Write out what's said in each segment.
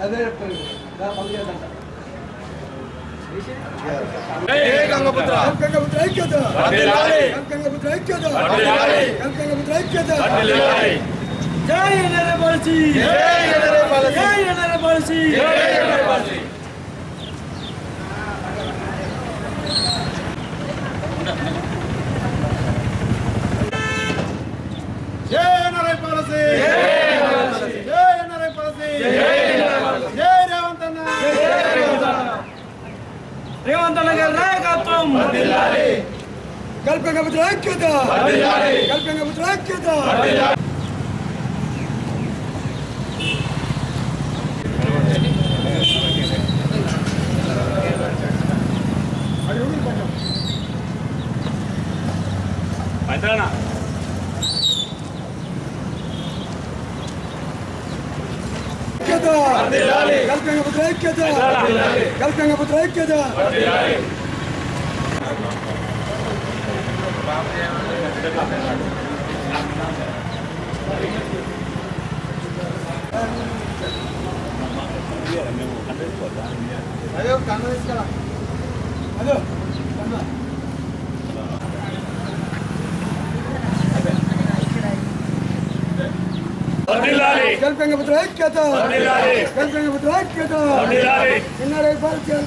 అదే గంగపుత్ర ఐక్యత గంగపుత్ర ఐక్యత గంగపుత్ర ఐక్యత జై ఎన్ఆర్ఐ పాలసీ జై ఎన్ఆర్ఐ పాలసీ జై ఎన్ఆర్ఐ పాలసీ జై ఎన్ఆర్ఐ పాలసీ జై ఎన్ఆర్ఐ పాలసీ జై ఎన్ఆర్ఐ పాలసీ జై రేవంత్ అన్న రేవంత్ అన్న గారి నాయకత్వం వర్ధిల్లాలి గంగపుత్ర ఐక్యత వర్ధిల్లాలి గంగపుత్ర ఐక్యత వర్ధిల్లాలి అయితేనా ఐక్యత వర్ధిల్లాలి గంగపుత్ర ఐక్యత వర్ధిల్లాలి గంగపుత్ర ఐక్యత వర్ధిల్లాలి అయ్యో కన్ను తీసుకురా అదో కన్ను వర్ధిల్లాలి గంగపుత్ర ఐక్యత వర్ధిల్లాలి గంగపుత్ర ఐక్యత వర్ధిల్లాలి ఎన్ఆర్ఐ పాలసీ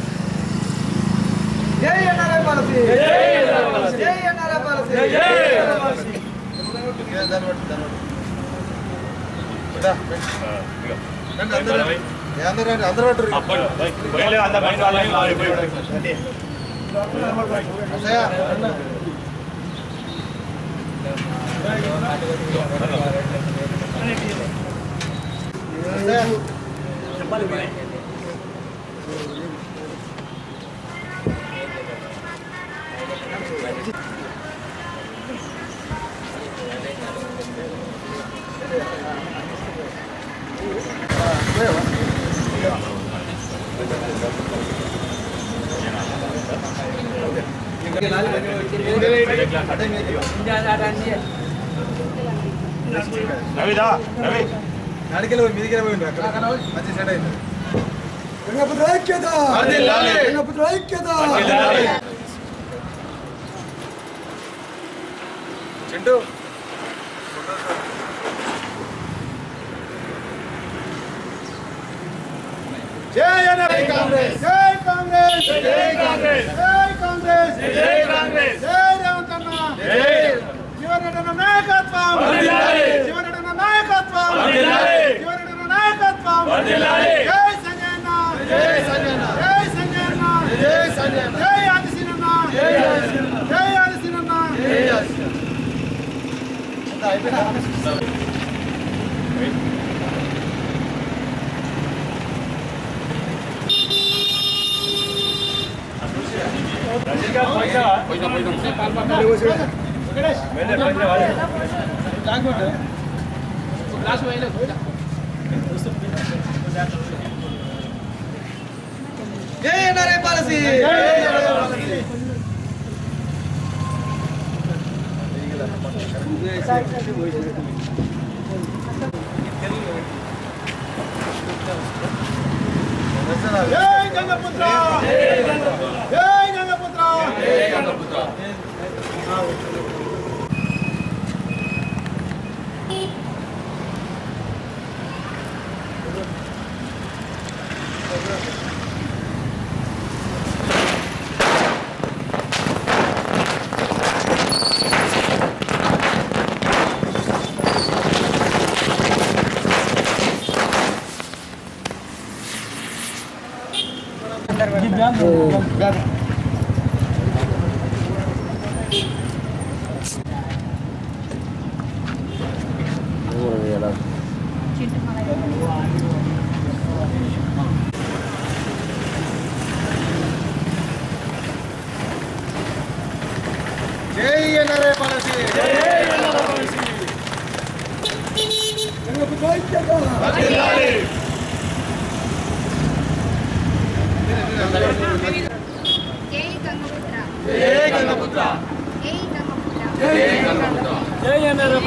జై ఎన్ఆర్ఐ పాలసీ జై ఎన్ఆర్ఐ పాలసీ జై ఎన్ఆర్ఐ పాలసీ జై ఎన్ఆర్ఐ పాలసీ గంగపుత్ర ఐక్యత గంగపుత్ర ఐక్యత చింటూ జై ఎన్ఆర్ఐ కాంగ్రెస్ జై కాంగ్రెస్ జై కాంగ్రెస్ జై కాంగ్రెస్ జై కాంగ్రెస్ జై రేవంత్ అన్న జై జీవనరెడ్డి నాయకత్వం వర్ధిల్లాలి జీవనరెడ్డి నాయకత్వం వర్ధిల్లాలి జీవనరెడ్డి నాయకత్వం వర్ధిల్లాలి జై సంజయ్ అన్న జై సంజయ్ అన్న జై సంజయ్ అన్న జై సంజయ్ అన్న జై ఆదిశీన్ అన్న జై ఆదిశీన్ అన్న జై ఆదిశీన్ అన్న జై ఆదిశీన్ అంతా అయిపోయిందా జై ఎన్ఆర్ఐ పాలసీ జై గంగపుత్ర జై గంగపుత్ర జై గంగపుత్ర జై ఎన్ఆర్ఐ పాలసీ జై ఎన్ఆర్ఐ పాలసీ గంగపుత్ర ఐక్యత వర్ధిల్లాలి జై గంగపుత్ర జై గంగపుత్ర జై గంగపుత్ర జై గంగపుత్ర జై ఎన్ఆర్ఐ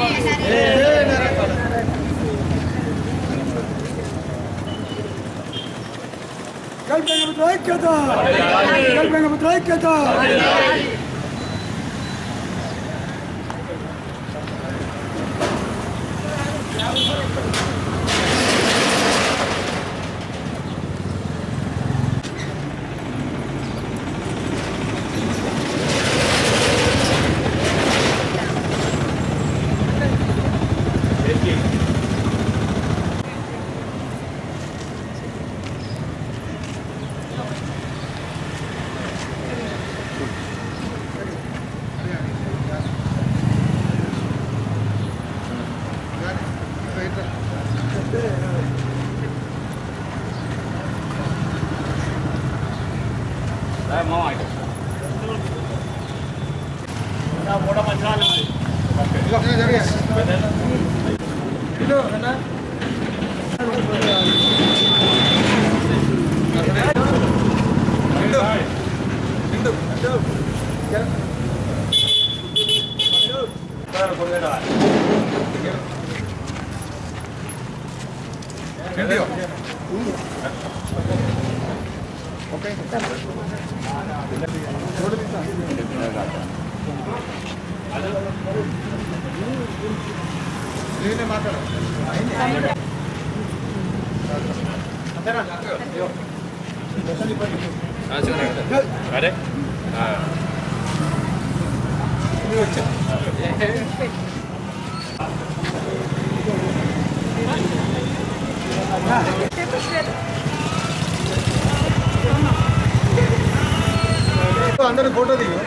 అందరూ ఫోటో దిగు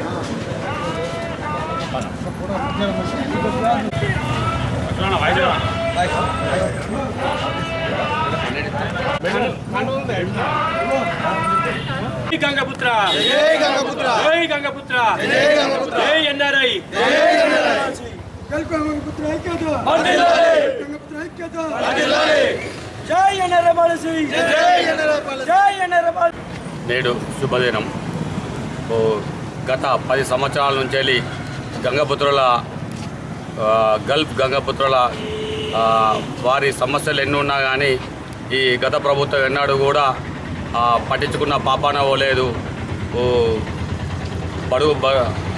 గంగపుత్ర జై గంగపుత్ర జై గంగపుత్ర జై గంగపుత్ర జై ఎన్ఆర్ఐ జై గంగపుత్ర గంగపుత్ర ఐక్యత గంగపుత్ర ఐక్యత జై ఎన్ఆర్ఐ జై ఎన్ఆర్ఐ. నేడు శుభదినం. గత 10 సంవత్సరాల నుంచి వెళ్ళి గంగపుత్రుల గల్ఫ్ గంగపుత్రుల వారి సమస్యలు ఎన్ని ఉన్నా కానీ ఈ గత ప్రభుత్వం ఎన్నడూ కూడా పట్టించుకున్న పాపాన పోలేదు.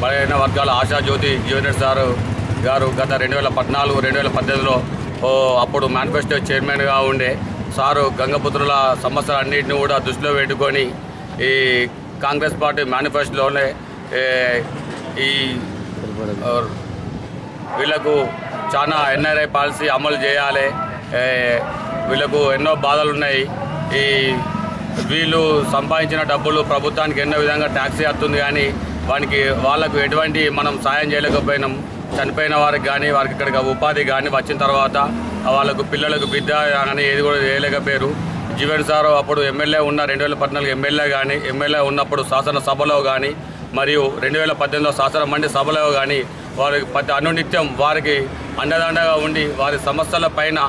బలైన వర్గాల ఆశాజ్యోతి జీవన్ సార్ గారు గత 2014-2018లో అప్పుడు మేనిఫెస్టో చైర్మన్గా ఉండే సారు గంగపుత్రుల సమస్యలన్నింటినీ కూడా దృష్టిలో పెట్టుకొని ఈ కాంగ్రెస్ పార్టీ మేనిఫెస్టోలోనే ఈ వీళ్ళకు చాలా ఎన్ఆర్ఐ పాలసీ అమలు చేయాలి. వీళ్ళకు ఎన్నో బాధలు ఉన్నాయి. ఈ వీళ్ళు సంపాదించిన డబ్బులు ప్రభుత్వానికి ఎన్నో విధంగా ట్యాక్స్ వస్తుంది, కానీ వాళ్ళకు ఎటువంటి మనం సాయం చేయలేకపోయినాం. చనిపోయిన వారికి కానీ వారికి ఇక్కడ ఉపాధి కానీ వచ్చిన తర్వాత వాళ్ళకు పిల్లలకు విద్య కానీ ఏది కూడా చేయలేకపోయారు. జీవన్ సార్ అప్పుడు ఎమ్మెల్యే ఉన్న 2014 ఎమ్మెల్యే ఉన్నప్పుడు శాసనసభలో కానీ మరియు 2018లో శాసన మండలి సభలో కానీ వారికి అనునిత్యం వారికి అండదండగా ఉండి వారి సమస్యల పైన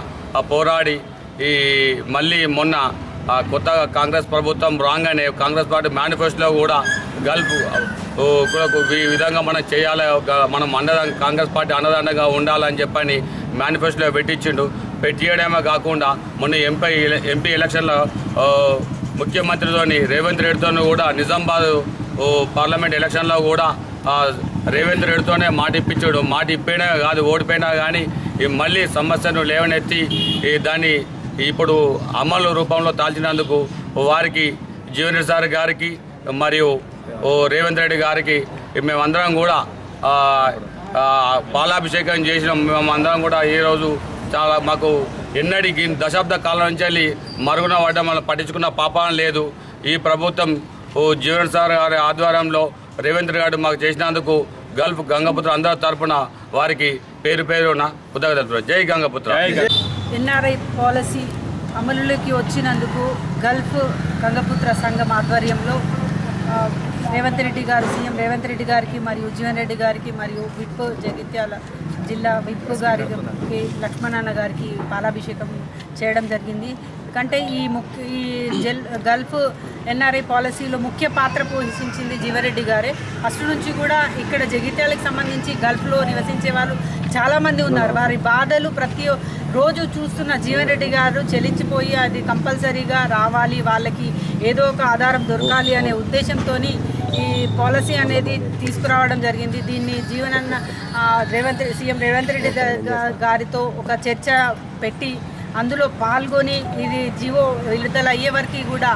పోరాడి ఈ మళ్ళీ మొన్న కొత్తగా కాంగ్రెస్ ప్రభుత్వం రాగానే కాంగ్రెస్ పార్టీ మేనిఫెస్టోలో కూడా గల్ఫ్ ఈ విధంగా మనం చేయాలి, మనం కాంగ్రెస్ పార్టీ అండదండగా ఉండాలని చెప్పని మేనిఫెస్టోలో పెట్టియడమే కాకుండా మొన్న ఎంపీ ఎలక్షన్లో ముఖ్యమంత్రితోని రేవంత్ రెడ్డితో కూడా నిజామాబాద్ పార్లమెంట్ ఎలక్షన్లో కూడా రేవంత్ రెడ్డితోనే మాట ఇప్పించాడు. మాట ఇప్పైనా కాదు, ఓడిపోయినా కానీ మళ్ళీ సమస్యను లేవనెత్తి దాన్ని ఇప్పుడు అమలు రూపంలో దాల్చినందుకు వారికి జీవన్ సార్ గారికి మరియు రేవంత్ రెడ్డి గారికి మేమందరం కూడా పాలాభిషేకం చేసినాం. మేమందరం కూడా ఈరోజు చాలా మాకు ఎన్నడికి దశాబ్ద కాలం నుంచి వెళ్ళి మరుగున పడ్డం వల్ల పట్టించుకున్న పాపం లేదు. ఈ ప్రభుత్వం జీవన్ సార్ గారి ఆధ్వర్యంలో రేవంత్ రెడ్డి గారు మాకు చేసినందుకు గల్ఫ్ గంగపుత్ర అందరి తరఫున వారికి పేరున కృతజ్ఞతలు. జై గంగపుత్ర. ఎన్ఆర్ఐ పాలసీ అమలులోకి వచ్చినందుకు గల్ఫ్ గంగపుత్ర సంఘం ఆధ్వర్యంలో రేవంత్ రెడ్డి గారు, సీఎం రేవంత్ రెడ్డి గారికి మరియు జీవన్ రెడ్డి గారికి మరియు విప్ జగిత్యాల జిల్లా విప్ గారికి లక్ష్మణన్న గారికి పాలాభిషేకం చేయడం జరిగింది. ఎందుకంటే ఈ గల్ఫ్ ఎన్ఆర్ఐ పాలసీలో ముఖ్య పాత్ర పోషించింది జీవన్రెడ్డి గారే. ఫస్ట్ నుంచి కూడా ఇక్కడ జగిత్యాలకు సంబంధించి గల్ఫ్లో నివసించే వాళ్ళు చాలామంది ఉన్నారు. వారి బాధలు ప్రతి రోజు చూస్తున్న జీవన్రెడ్డి గారు చెల్లించిపోయి అది కంపల్సరీగా రావాలి, వాళ్ళకి ఏదో ఒక ఆధారం దొరకాలి అనే ఉద్దేశంతో ఈ పాలసీ అనేది తీసుకురావడం జరిగింది. దీన్ని సీఎం రేవంత్ రెడ్డి గారితో ఒక చర్చ పెట్టి అందులో పాల్గొని ఇది జీవో విడుదల అయ్యే వరకు కూడా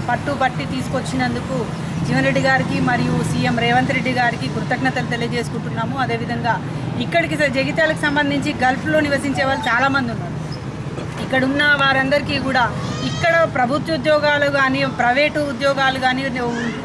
పట్టుబట్టి తీసుకొచ్చినందుకు జీవన్రెడ్డి గారికి మరియు సీఎం రేవంత్ రెడ్డి గారికి కృతజ్ఞతలు తెలియజేసుకుంటున్నాము. అదేవిధంగా ఇక్కడికి జగిత్యాలకు సంబంధించి గల్ఫ్లో నివసించే వాళ్ళు చాలామంది ఉన్నారు. ఇక్కడ ఉన్న వారందరికీ కూడా ఇక్కడ ప్రభుత్వ ఉద్యోగాలు కానీ ప్రైవేటు ఉద్యోగాలు కానీ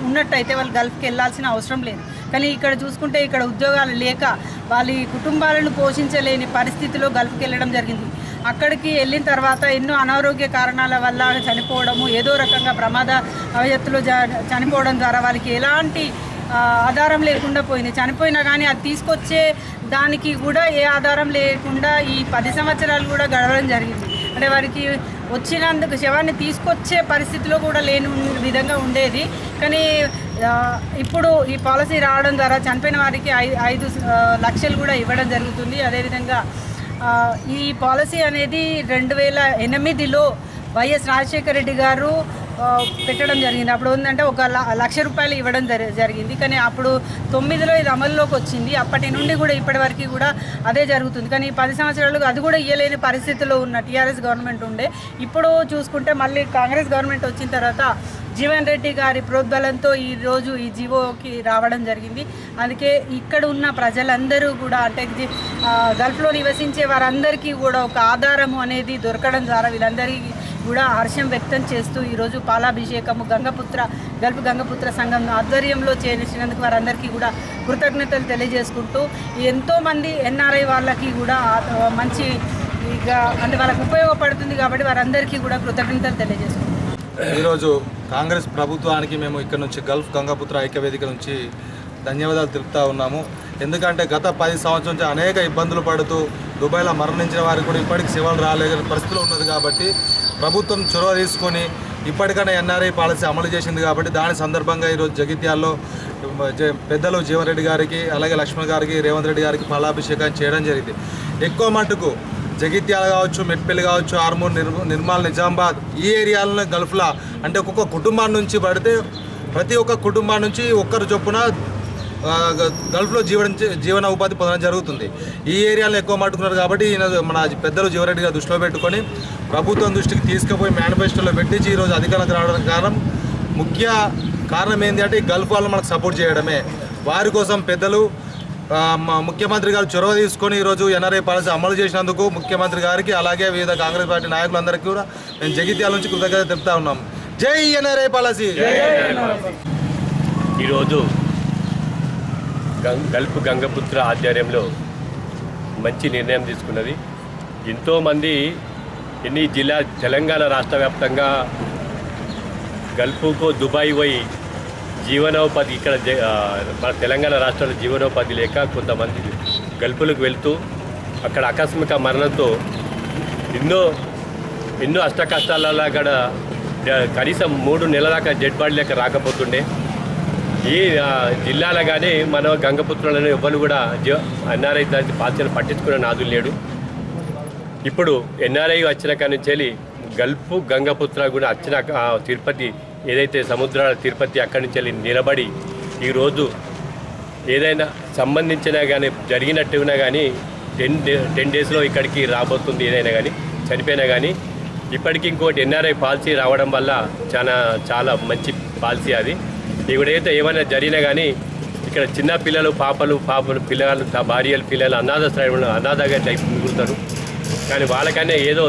ఉన్నట్టయితే వాళ్ళు గల్ఫ్కి వెళ్ళాల్సిన అవసరం లేదు. కానీ ఇక్కడ చూసుకుంటే ఇక్కడ ఉద్యోగాలు లేక వాళ్ళ కుటుంబాలను పోషించలేని పరిస్థితిలో గల్ఫ్కి వెళ్ళడం జరిగింది. అక్కడికి వెళ్ళిన తర్వాత ఎన్నో అనారోగ్య కారణాల వల్ల చనిపోవడము, ఏదో రకంగా ప్రమాద అవయత్తులో చనిపోవడం ద్వారా వాళ్ళకి ఎలాంటి ఆధారం లేకుండా పోయింది. చనిపోయినా కానీ అది తీసుకొచ్చే దానికి కూడా ఏ ఆధారం లేకుండా ఈ 10 సంవత్సరాలు కూడా గడవడం జరిగింది. అంటే వారికి వచ్చినందుకు శవాన్ని తీసుకొచ్చే పరిస్థితిలో కూడా లేని విధంగా ఉండేది. కానీ ఇప్పుడు ఈ పాలసీ రావడం ద్వారా చనిపోయిన వారికి 5 లక్షలు కూడా ఇవ్వడం జరుగుతుంది. అదేవిధంగా ఈ పాలసీ అనేది 2008లో వైఎస్ రాజశేఖర రెడ్డి గారు పెట్టడం జరిగింది. అప్పుడు ఏంటంటే 1 లక్ష రూపాయలు ఇవ్వడం జరిగింది. కానీ అప్పుడు 9లో ఇది అమల్లోకి వచ్చింది. అప్పటి నుండి కూడా ఇప్పటి వరకు కూడా అదే జరుగుతుంది. కానీ 10 సంవత్సరాలు అది కూడా ఇవ్వలేని పరిస్థితిలో ఉన్న టీఆర్ఎస్ గవర్నమెంట్ ఉండే. ఇప్పుడు చూసుకుంటే మళ్ళీ కాంగ్రెస్ గవర్నమెంట్ వచ్చిన తర్వాత జీవన్రెడ్డి గారి ప్రోద్బలంతో ఈరోజు ఈ జీవోకి రావడం జరిగింది. అందుకే ఇక్కడ ఉన్న ప్రజలందరూ కూడా అంటే గల్ఫ్లో నివసించే వారందరికీ కూడా ఒక ఆధారము అనేది దొరకడం ద్వారా వీళ్ళందరికీ కూడా హర్షం వ్యక్తం చేస్తూ ఈరోజు పాలాభిషేకము గల్ఫ్ గంగపుత్ర సంఘం ఆధ్వర్యంలో చేసినందుకు వారందరికీ కూడా కృతజ్ఞతలు తెలియజేసుకుంటూ ఎంతోమంది ఎన్ఆర్ఐ వాళ్ళకి కూడా మంచి అంటే వాళ్ళకి ఉపయోగపడుతుంది కాబట్టి వారందరికీ కూడా కృతజ్ఞతలు తెలియజేసుకుంటాం. ఈరోజు కాంగ్రెస్ ప్రభుత్వానికి మేము ఇక్కడ నుంచి గల్ఫ్ గంగపుత్ర ఐక్యవేదిక నుంచి ధన్యవాదాలు తెలుపుతా ఉన్నాము. ఎందుకంటే గత 10 సంవత్సరాల నుంచి అనేక ఇబ్బందులు పడుతూ దుబాయ్లో మరణించిన వారికి కూడా ఇప్పటికి సేవలు రాలేని పరిస్థితిలో ఉన్నది. కాబట్టి ప్రభుత్వం చొరవ తీసుకొని ఇప్పటికైనా ఎన్ఆర్ఐ పాలసీ అమలు చేసింది. కాబట్టి దాని సందర్భంగా ఈరోజు జగిత్యాల్లో పెద్దలు జీవన్రెడ్డి గారికి అలాగే లక్ష్మణ్ గారికి రేవంత్ రెడ్డి గారికి పాలాభిషేకం చేయడం జరిగింది. ఎక్కువ మటుకు జగిత్యాల కావచ్చు, మెట్పల్లి కావచ్చు, ఆర్మూర్, నిర్మల్, నిజామాబాద్ ఈ ఏరియాలలో గల్ఫ్లో అంటే ఒక్కొక్క కుటుంబం నుంచి పడితే ప్రతి ఒక్క కుటుంబం నుంచి ఒక్కరు చొప్పున గల్ఫ్లో జీవన ఉపాధి పొందడం జరుగుతుంది. ఈ ఏరియాలో ఎక్కువ మట్టుకున్నారు. కాబట్టి మన పెద్దలు జీవన్రెడ్డి గారు దృష్టిలో పెట్టుకొని ప్రభుత్వం దృష్టికి తీసుకుపోయి మేనిఫెస్టోలో పెట్టించి ఈరోజు అధికారంలోకి రావడానికి ముఖ్య కారణం ఏంటి అంటే ఈ గల్ఫ్ వాళ్ళు మనకు సపోర్ట్ చేయడమే. వారి కోసం పెద్దలు ముఖ్యమంత్రి గారు చొరవ తీసుకొని ఈరోజు ఎన్ఆర్ఐ పాలసీ అమలు చేసినందుకు ముఖ్యమంత్రి గారికి అలాగే వివిధ కాంగ్రెస్ పార్టీ నాయకులందరికీ కూడా మేము జగిత్యాల నుంచి కృతజ్ఞత తెలుపుతా ఉన్నాం. జై ఎన్ఆర్ఐ పాలసీ. ఈరోజు గల్ఫ్ గంగపుత్ర ఆధ్వర్యంలో మంచి నిర్ణయం తీసుకున్నది. ఎంతోమంది ఎన్ని జిల్లా తెలంగాణ రాష్ట్ర వ్యాప్తంగా గల్ఫ్కు దుబాయ్ పోయి జీవనోపాధి ఇక్కడ మన తెలంగాణ రాష్ట్రంలో జీవనోపాధి లేక కొంతమంది గల్ఫ్లకు వెళ్తూ అక్కడ ఆకస్మిక మరణంతో ఎన్నో అష్ట కష్టాలలో అక్కడ కనీసం 3 నెలల దాకా డెడ్ బాడీ లేక రాకపోతుండే. ఈ జిల్లాలో కానీ మన గంగపుత్రులను ఎవ్వరు కూడా ఎన్ఆర్ఐ పాత్రను పట్టించుకునే నాదులు లేడు. ఇప్పుడు ఎన్ఆర్ఐ వచ్చిన కాడి నుంచి వెళ్ళి గల్ఫ్ గంగపుత్ర కూడా వచ్చిన తిరుపతి ఏదైతే సముద్రాల తిరుపతి అక్కడి నుంచి వెళ్ళి నిలబడి ఈరోజు ఏదైనా సంబంధించినా కానీ జరిగినట్టున్నా కానీ 10 డేస్లో ఇక్కడికి రాబోతుంది. ఏదైనా కానీ చనిపోయినా కానీ ఇప్పటికీ ఇంకోటి ఎన్ఆర్ఐ పాలసీ రావడం వల్ల చాలా మంచి పాలసీ అది. ఇప్పుడైతే ఏమైనా జరిగినా కానీ ఇక్కడ చిన్న పిల్లలు పాపలు పిల్లలు భార్యలు పిల్లలు అనాథగా లైఫ్ మిగులుతారు. కానీ వాళ్ళకన్నా ఏదో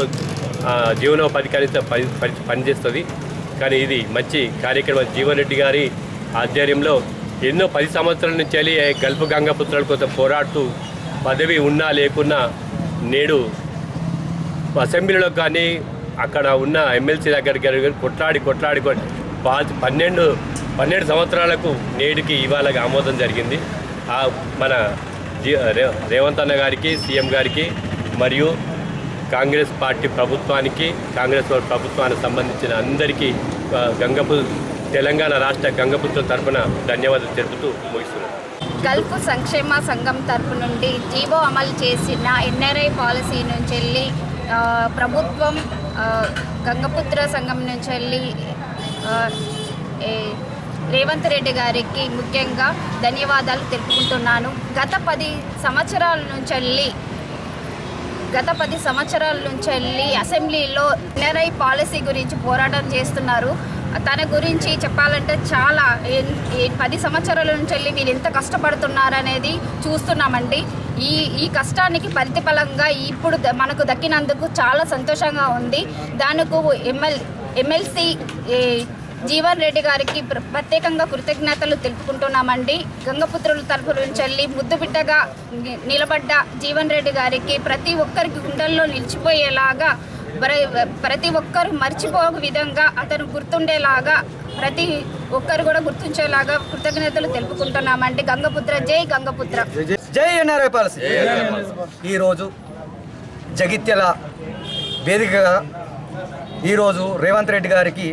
జీవనోపాధి కనీసం పనిచేస్తుంది. కానీ ఇది మంచి కార్యక్రమం. జీవన్రెడ్డి గారి ఆధ్వర్యంలో ఎన్నో 10 సంవత్సరాల నుంచి వెళ్ళి గల్ఫ్ గంగపుత్రుల కోసం పోరాడుతూ పదవి ఉన్నా లేకున్నా నేడు అసెంబ్లీలో కానీ అక్కడ ఉన్న ఎమ్మెల్సీ దగ్గరికి కొట్లాడి 12 సంవత్సరాలకు నేడుకి ఇవాళ ఆమోదం జరిగింది. మన రేవంత్ అన్న గారికి, సీఎం గారికి మరియు కాంగ్రెస్ పార్టీ ప్రభుత్వానికి, కాంగ్రెస్ ప్రభుత్వానికి సంబంధించిన అందరికీ తెలంగాణ రాష్ట్ర గంగపుత్ర తరఫున ధన్యవాదాలు తెలుపుతూ ముగిస్తున్నాను. గల్ఫ్ సంక్షేమ సంఘం తరపు నుండి జీవో అమలు చేసిన ఎన్ఆర్ఐ పాలసీ నుంచి వెళ్ళి ప్రభుత్వం గంగపుత్ర సంఘం నుంచి వెళ్ళి రేవంత్ రెడ్డి గారికి ముఖ్యంగా ధన్యవాదాలు తెలుపుకుంటున్నాను. గత 10 సంవత్సరాల నుంచి వెళ్ళి అసెంబ్లీలో ఎన్ఆర్ఐ పాలసీ గురించి పోరాటం చేస్తున్నారు. తన గురించి చెప్పాలంటే చాలా 10 సంవత్సరాల నుంచి వెళ్ళి వీళ్ళు ఎంత కష్టపడుతున్నారనేది చూస్తున్నామండి. ఈ కష్టానికి ప్రతిఫలంగా ఇప్పుడు మనకు దక్కినందుకు చాలా సంతోషంగా ఉంది. దానికి ఎమ్మెల్సీ జీవన్ రెడ్డి గారికి ప్రత్యేకంగా కృతజ్ఞతలు తెలుపుకుంటున్నామండి. గంగపుత్రుల తరపు నుంచి వెళ్ళి ముద్దుబిడ్డగా నిలబడ్డ జీవన్ రెడ్డి గారికి ప్రతి ఒక్కరికి గుండెల్లో నిలిచిపోయేలాగా, ప్రతి ఒక్కరు మర్చిపోక విధంగా అతను గుర్తుండేలాగా, ప్రతి ఒక్కరు కూడా గుర్తుంచేలాగా కృతజ్ఞతలు తెలుపుకుంటున్నామండి. గంగపుత్ర జై గంగపుత్ర, జై ఎన్ఆర్ఐ పాలసీ. ఈరోజు జగిత్యాల వేదికగా ఈరోజు రేవంత్ రెడ్డి గారికి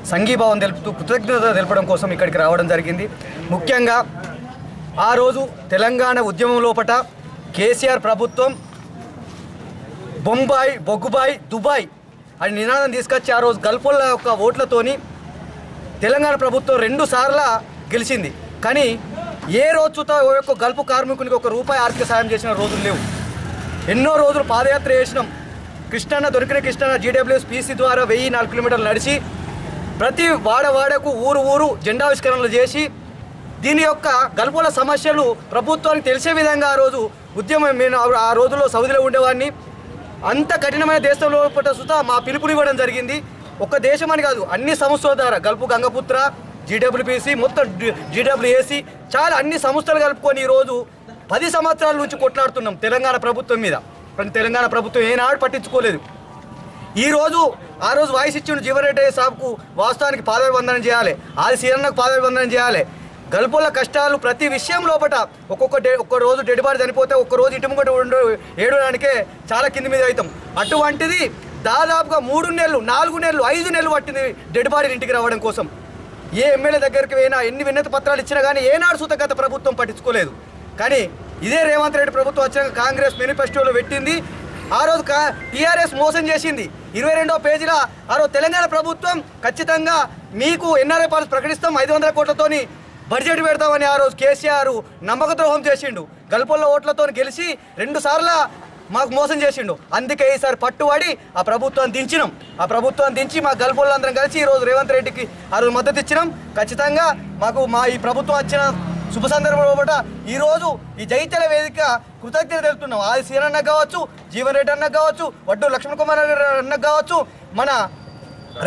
సంఘీభావం తెలుపుతూ కృతజ్ఞత తెలపడం కోసం ఇక్కడికి రావడం జరిగింది. ముఖ్యంగా ఆ రోజు తెలంగాణ ఉద్యమం లోపట కేసీఆర్ ప్రభుత్వం బొంబాయి, బొగ్గుబాయి, దుబాయ్ అని నినాదం తీసుకొచ్చి ఆ రోజు గల్ఫోళ్ళ యొక్క ఓట్లతోని తెలంగాణ ప్రభుత్వం 2 సార్లు గెలిచింది. కానీ ఏ రోజుతో యొక్క గల్ఫ్ కార్మికునికి ₹1 ఆర్థిక సాయం చేసిన రోజులు లేవు. ఎన్నో రోజులు పాదయాత్ర చేసినాం. కృష్ణన్న దొరికిన కృష్ణన్న జీడబ్ల్యూఎస్ పీసీ ద్వారా 1004 కిలోమీటర్లు నడిచి ప్రతి వాడకు ఊరు జెండావిష్కరణలు చేసి దీని యొక్క గల్ఫోల సమస్యలు ప్రభుత్వానికి తెలిసే విధంగా ఆ రోజు ఉద్యమం, నేను ఆ రోజుల్లో సౌదీలో ఉండేవాడిని. అంత కఠినమైన దేశంలో సుతా మా పిలుపునివ్వడం జరిగింది. ఒక దేశం అని కాదు, అన్ని సంస్థల ద్వారా గల్ఫ్ గంగపుత్ర, జీడబ్ల్యూపీసీ, మొత్తం జీడబ్ల్యూఏసీ, చాలా అన్ని సంస్థలు కలుపుకొని ఈరోజు 10 సంవత్సరాల నుంచి కొట్లాడుతున్నాం తెలంగాణ ప్రభుత్వం మీద. తెలంగాణ ప్రభుత్వం ఏనాడు పట్టించుకోలేదు. ఈరోజు ఆ రోజు వాయిస్ ఇచ్చిన జీవన్ రెడ్డి సాబ్కు వాస్తవానికి పాదాభివందనం చేయాలి, ఆది సీరన్నకు పాదాభివందనం చేయాలి. గల్ఫోల కష్టాలు ప్రతి విషయం లోపల ఒక్క రోజు డెడ్ బాడీ చనిపోతే ఒక్కరోజు ఇటు ముంగట ఏడడానికే చాలా కింది మీద అవుతాం. అటువంటిది దాదాపుగా 3 నెలలు, 4 నెలలు, 5 నెలలు పట్టింది డెడ్ బాడీని ఇంటికి రావడం కోసం. ఏ ఎమ్మెల్యే దగ్గరికి పోయినా, ఎన్ని వినతి పత్రాలు ఇచ్చినా కానీ ఏనాడు సుత గత ప్రభుత్వం పట్టించుకోలేదు. కానీ ఇదే రేవంత్ రెడ్డి ప్రభుత్వం వచ్చాక కాంగ్రెస్ మేనిఫెస్టోలో పెట్టింది. ఆ రోజు టీఆర్ఎస్ మోసం చేసింది. 22వ పేజీలో ఆ రోజు తెలంగాణ ప్రభుత్వం ఖచ్చితంగా మీకు ఎన్ఆర్ఐ పాలసీ ప్రకటిస్తాం, 500 కోట్లతోని బడ్జెట్ పెడతామని ఆ రోజు కేసీఆర్ నమ్మకద్రోహం చేసిండు. గల్ఫోళ్ళ ఓట్లతో గెలిచి 2 సార్లు మాకు మోసం చేసిండు. అందుకే ఈసారి పట్టుబడి ఆ ప్రభుత్వాన్ని దించినాం. ఆ ప్రభుత్వాన్ని దించి మా గల్ఫోళ్ళందరం కలిసి ఈరోజు రేవంత్ రెడ్డికి ఆ రోజు మద్దతు ఇచ్చినాం. ఖచ్చితంగా మాకు ఈ ప్రభుత్వం వచ్చిన శుభ సందర్భంలో ఈరోజు ఈ జగిత్యాల వేదిక కృతజ్ఞత తెలుపుతున్నాం. ఆది సీరన్నకు కావచ్చు, జీవన్ రెడ్డి అన్నకు కావచ్చు, వడ్డు లక్ష్మణ్ కుమార్ అన్నకు కావచ్చు, మన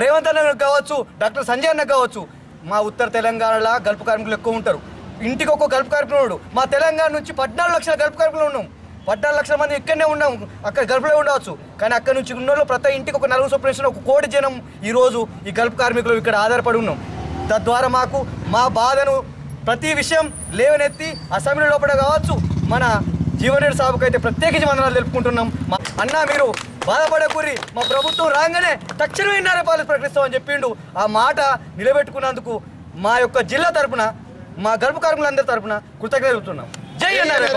రేవంత్ అన్నకు కావచ్చు, డాక్టర్ సంజయ్ అన్నకు కావచ్చు. మా ఉత్తర తెలంగాణలో గల్ఫ్ కార్మికులు ఎక్కువ ఉంటారు. ఇంటికి ఒక్క గల్ఫ్ కార్మికుడు. మా తెలంగాణ నుంచి 14 లక్షల గల్ఫ్ కార్మికులు ఉన్నాం. 14 లక్షల మంది ఇక్కడనే ఉన్నాం, అక్కడ గల్ఫ్లో ఉండవచ్చు. కానీ అక్కడ నుంచి ఉన్న ప్రతి ఇంటికి ఒక 4 చొప్పున 1 కోటి జనం ఈరోజు ఈ గల్ఫ్ కార్మికులు ఇక్కడ ఆధారపడి ఉన్నాం. తద్వారా మాకు మా బాధను ప్రతి విషయం లేవనెత్తి అసెంబ్లీ లోపల కావచ్చు, మన జీవన్ రెడ్డి సాబుకు అయితే ప్రత్యేకించి వందనాలు తెలుపుకుంటున్నాం. అన్న మీరు బాధపడకూరి, మా ప్రభుత్వం రాగానే తక్షణమే ఎన్ఆర్ఐ పాలసీ ప్రకటిస్తామని చెప్పిండు. ఆ మాట నిలబెట్టుకున్నందుకు మా యొక్క జిల్లా తరపున, మా గల్ఫ్ కార్మికులందరి తరపున కృతజ్ఞతలు తెలుపుతున్నాం. జై ఎన్ఆర్ఐ.